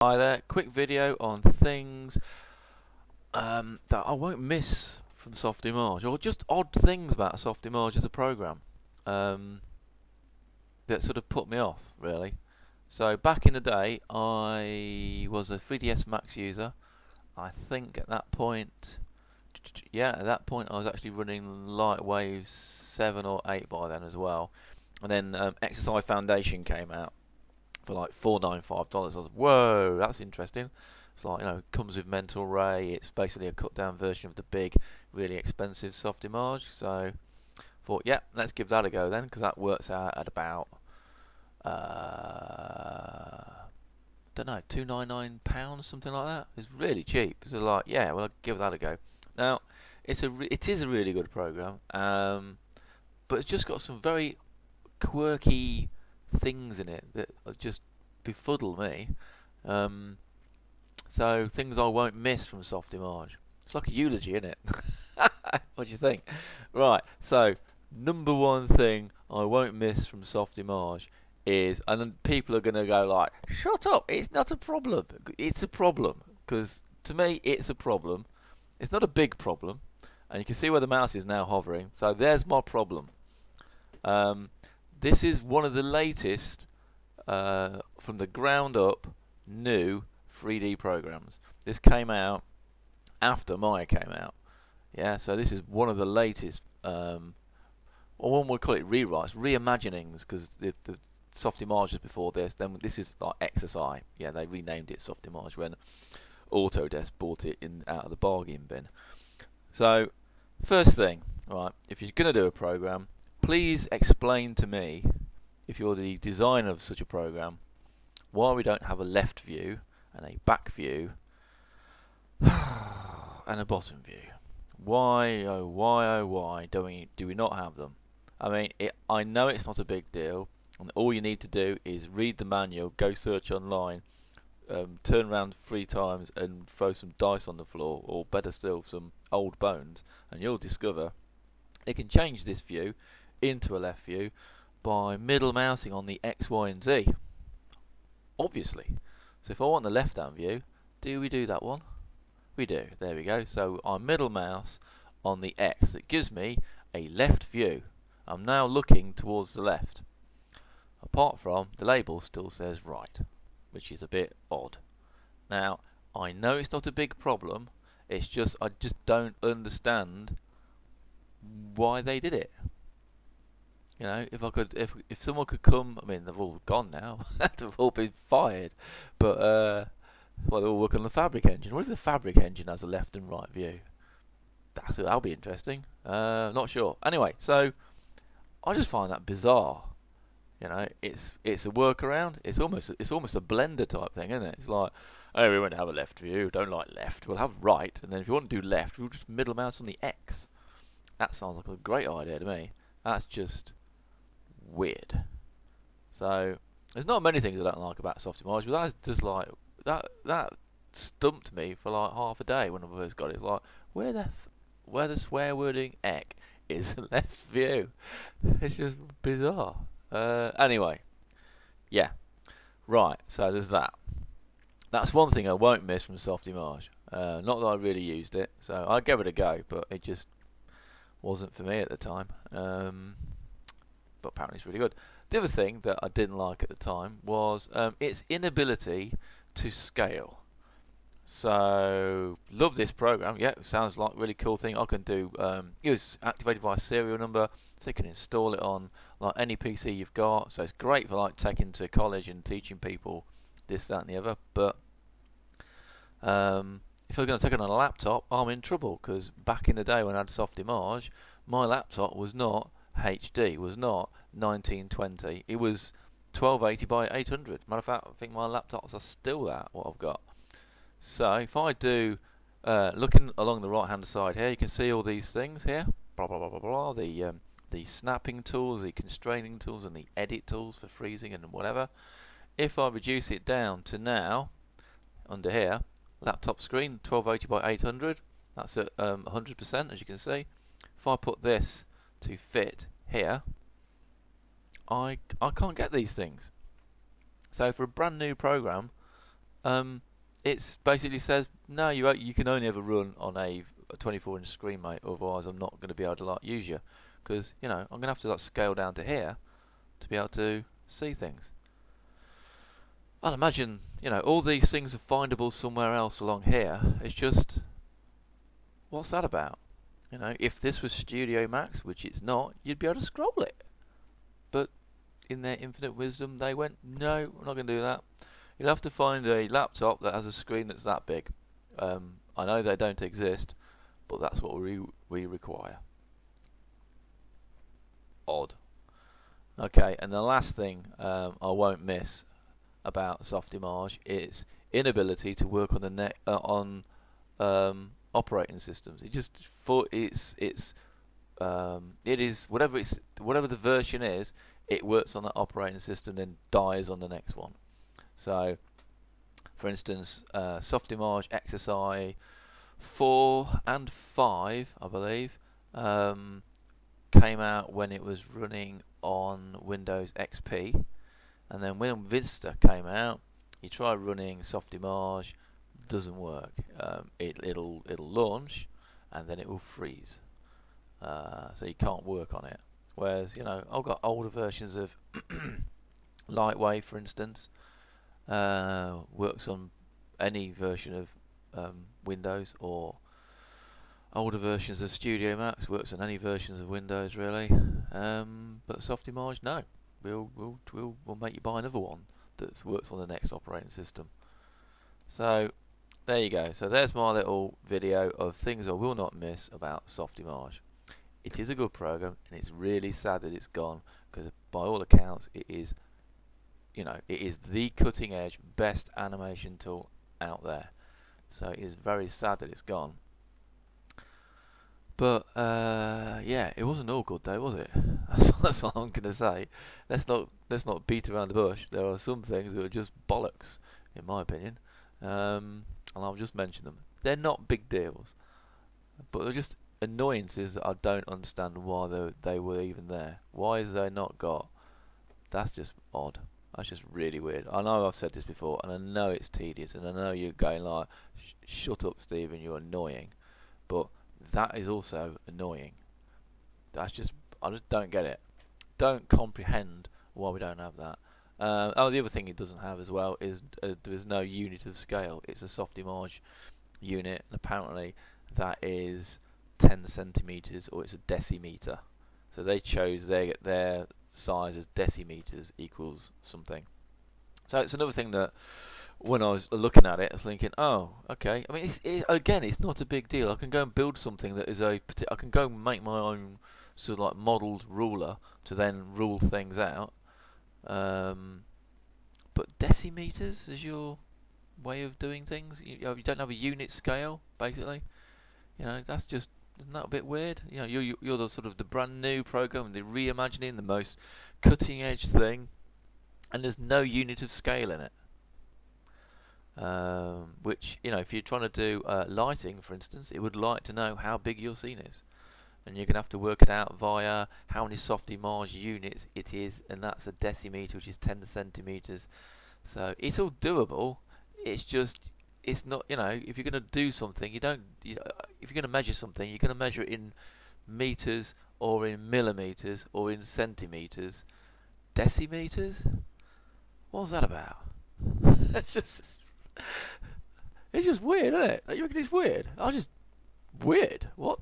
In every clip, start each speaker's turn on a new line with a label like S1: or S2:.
S1: Hi there, quick video on things that I won't miss from Softimage, or just odd things about Softimage as a program that sort of put me off, really. So back in the day, I was a 3ds Max user. I think at that point, I was actually running lightwave 7 or 8 by then as well. And then Xsi Foundation came out for like $495. I was like, whoa, that's interesting. It's like, comes with mental ray. It's basically a cut down version of the big, really expensive Softimage. So thought, yeah, let's give that a go then, because that works out at about don't know, £299, something like that. It's really cheap. So like, yeah, well, I'll give that a go. Now, it is a really good program, but it's just got some very quirky things in it that just befuddle me. So things I won't miss from Softimage. It's like a eulogy, isn't it? What do you think? Right. So number one thing I won't miss from Softimage is, and then people are going to go like, "Shut up! It's not a problem." It's a problem, because to me it's a problem. It's not a big problem, and you can see where the mouse is now hovering. So there's my problem. This is one of the latest from the ground up new 3D programs. This came out after Maya came out. Yeah, so this is one of the latest, or one would call it rewrites, reimaginings, because the Softimage was before this. Then this is like Xsi. Yeah, they renamed it Softimage when Autodesk bought it out of the bargain bin. So first thing, right, if you're going to do a program, please explain to me, if you're the designer of such a program, why we don't have a left view and a back view and a bottom view. Why, oh why, oh why do we not have them? I mean, I know it's not a big deal, and all you need to do is read the manual, go search online, turn around 3 times and throw some dice on the floor, or better still, some old bones, and you'll discover it can change this view into a left view by middle mousing on the X, Y and Z, obviously. So if I want the left hand view, do we do that one? We do. There we go. So I middle mouse on the X. It gives me a left view. I'm now looking towards the left, apart from the label still says right, which is a bit odd. Now I know it's not a big problem, it's just I just don't understand why they did it. If someone could come, I mean, they've all gone now. They've all been fired. But well, they all work on the fabric engine. What if the fabric engine has a left and right view? That'll be interesting. Not sure. Anyway, so I just find that bizarre. It's a workaround. It's almost a Blender type thing, isn't it? It's like, oh, we won't have a left view. Don't like left. We'll have right, and then if you want to do left, we'll just middle mouse on the X. That sounds like a great idea to me. That's just weird. So there's not many things I don't like about Softimage, but that's just like that stumped me for like half a day when I first got it. It's like, where the swear wording heck is left view? It's just bizarre. Anyway, yeah, right. So there's that. That's one thing I won't miss from Softimage. Not that I really used it, so I gave it a go, but it just wasn't for me at the time. But apparently it's really good. The other thing that I didn't like at the time was its inability to scale. So love this program. Yeah, it sounds like a really cool thing. I can do. It was activated by a serial number, so you can install it on like any PC you've got. So it's great for like taking to college and teaching people this, that, and the other. But if I'm going to take it on a laptop, I'm in trouble, because back in the day when I had Softimage, my laptop was not HD, was not 1920. It was 1280 by 800. Matter of fact, I think my laptops are still that, what I've got. So if I do, looking along the right hand side here, you can see all these things here, blah blah blah blah blah. The snapping tools, the constraining tools, and the edit tools for freezing and whatever. If I reduce it down to now, under here, laptop screen 1280 by 800, that's at 100%, as you can see. If I put this to fit here, I can't get these things. So for a brand new program, It's basically says no, you can only ever run on a 24-inch screen, mate. Otherwise, I'm not going to be able to like use you, because you know I'm going to have to like scale down to here to be able to see things. I'd imagine you know all these things are findable somewhere else along here. It's just, what's that about? You know, if this was Studio Max, which it's not, you'd be able to scroll it. But in their infinite wisdom, they went, no, we're not going to do that. You'll have to find a laptop that has a screen that's that big. I know they don't exist, but that's what we require. Odd. Okay, and the last thing I won't miss about Softimage is inability to work on the operating systems. It just it is whatever the version is, it works on that operating system and dies on the next one. So, for instance, Softimage Xsi 4 and 5, I believe, came out when it was running on Windows XP, and then when Vista came out, you try running Softimage, doesn't work. It'll launch, and then it will freeze. So you can't work on it. Whereas, you know, I've got older versions of Lightwave, for instance, works on any version of Windows, or older versions of Studio Max works on any versions of Windows, really. But Softimage, no, we'll make you buy another one that works on the next operating system. So there you go. So there's my little video of things I will not miss about Softimage. It is a good program, and it's really sad that it's gone, because by all accounts it is, you know, it is the cutting edge best animation tool out there. So it is very sad that it's gone. But yeah, it wasn't all good though, was it? That's all I'm gonna say. Let's not beat around the bush. There are some things that are just bollocks, in my opinion, and I'll just mention them. They're not big deals, but they're just annoyances that I don't understand why they were even there. Why is they not got? That's just odd. That's just really weird. I know I've said this before, and I know it's tedious, and I know you're going like, shut up, Stephen, you're annoying. But that is also annoying. That's just, I just don't get it. Don't comprehend why we don't have that. Oh, the other thing it doesn't have as well is there is no unit of scale. It's a Softimage unit, and apparently that is 10 centimeters, or it's a decimeter. So they chose their size as decimeters equals something. So it's another thing that when I was looking at it, I was thinking, oh, okay. I mean, again, it's not a big deal. I can go and build something that is I can go and make my own sort of like modelled ruler to then rule things out. But decimeters is your way of doing things. You don't have a unit scale, basically. You know, that's just, isn't that a bit weird? You know, you're the sort of the brand new program, the reimagining, the most cutting edge thing, and there's no unit of scale in it. Which, you know, if you're trying to do lighting, for instance, it would like to know how big your scene is, and you're gonna have to work it out via how many Softimage units it is, and that's a decimeter, which is 10 centimeters. So it's all doable. It's just, it's not, you know, if you're going to do something, you don't, if you're going to measure something, you're going to measure it in meters or in millimeters or in centimeters. Decimeters? What was that about? it's just weird, isn't it? You reckon it's weird? Weird. What,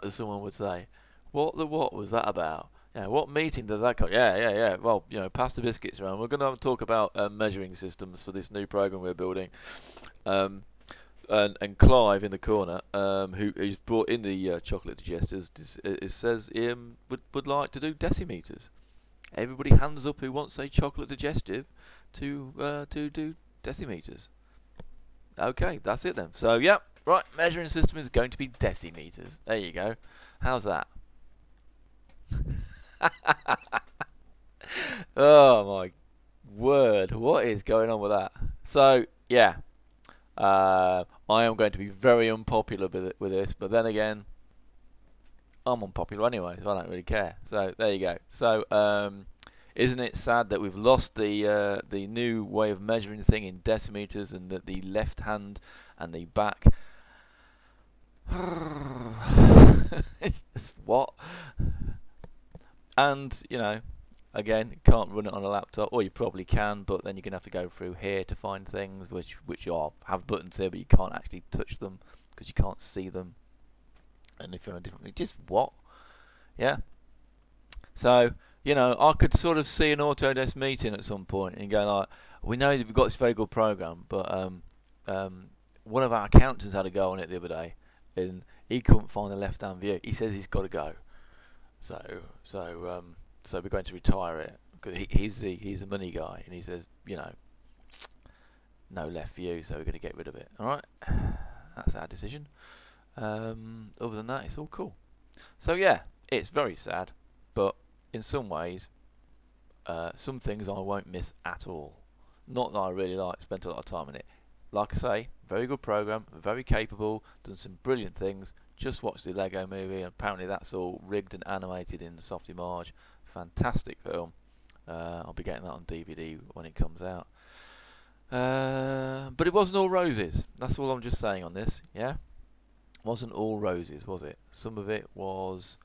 S1: as someone would say. What was that about? Yeah, what meeting did that come? Yeah. Well, you know, pass the biscuits around. We're going to have a talk about measuring systems for this new program we're building. And Clive in the corner, who's brought in the chocolate digesters, says he would like to do decimeters. Everybody hands up who wants a chocolate digestive to do decimeters. Okay, that's it then. So, yeah, right, measuring system is going to be decimeters. There you go. How's that? Oh my word, what is going on with that? So yeah, I am going to be very unpopular with this, but then again, I'm unpopular anyway, so I don't really care. So there you go. So Isn't it sad that we've lost the new way of measuring thing in decimeters, and that the left hand and the back it's just what? And you know, again, you can't run it on a laptop, or you probably can, but then you're gonna have to go through here to find things which are have buttons here, but you can't actually touch them because you can't see them. And if you're on a different, just what? Yeah. So you know, I could sort of see an Autodesk meeting at some point and go like, we know that we've got this very good program, but one of our accountants had a go on it the other day, and he couldn't find the left-hand view. He says he's got to go, so we're going to retire it because he's the money guy, and he says, you know, no left view, so we're going to get rid of it. All right, that's our decision. Other than that, it's all cool. So yeah, it's very sad, but in some ways, some things I won't miss at all. Not that I really spent a lot of time in it. Like I say, very good program, very capable, done some brilliant things. Just watched the Lego movie, and apparently that's all rigged and animated in the Softimage. Fantastic film. I'll be getting that on DVD when it comes out. But it wasn't all roses. That's all I'm just saying on this. Yeah, wasn't all roses, was it? Some of it was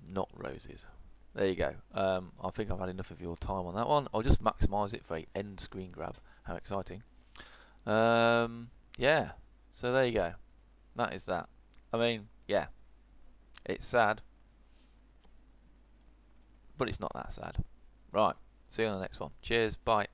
S1: not roses. There you go. I think I've had enough of your time on that one. I'll just maximise it for a end screen grab. How exciting. Yeah, so there you go. That is that. I mean, yeah, it's sad, but it's not that sad. Right, see you on the next one. Cheers, bye.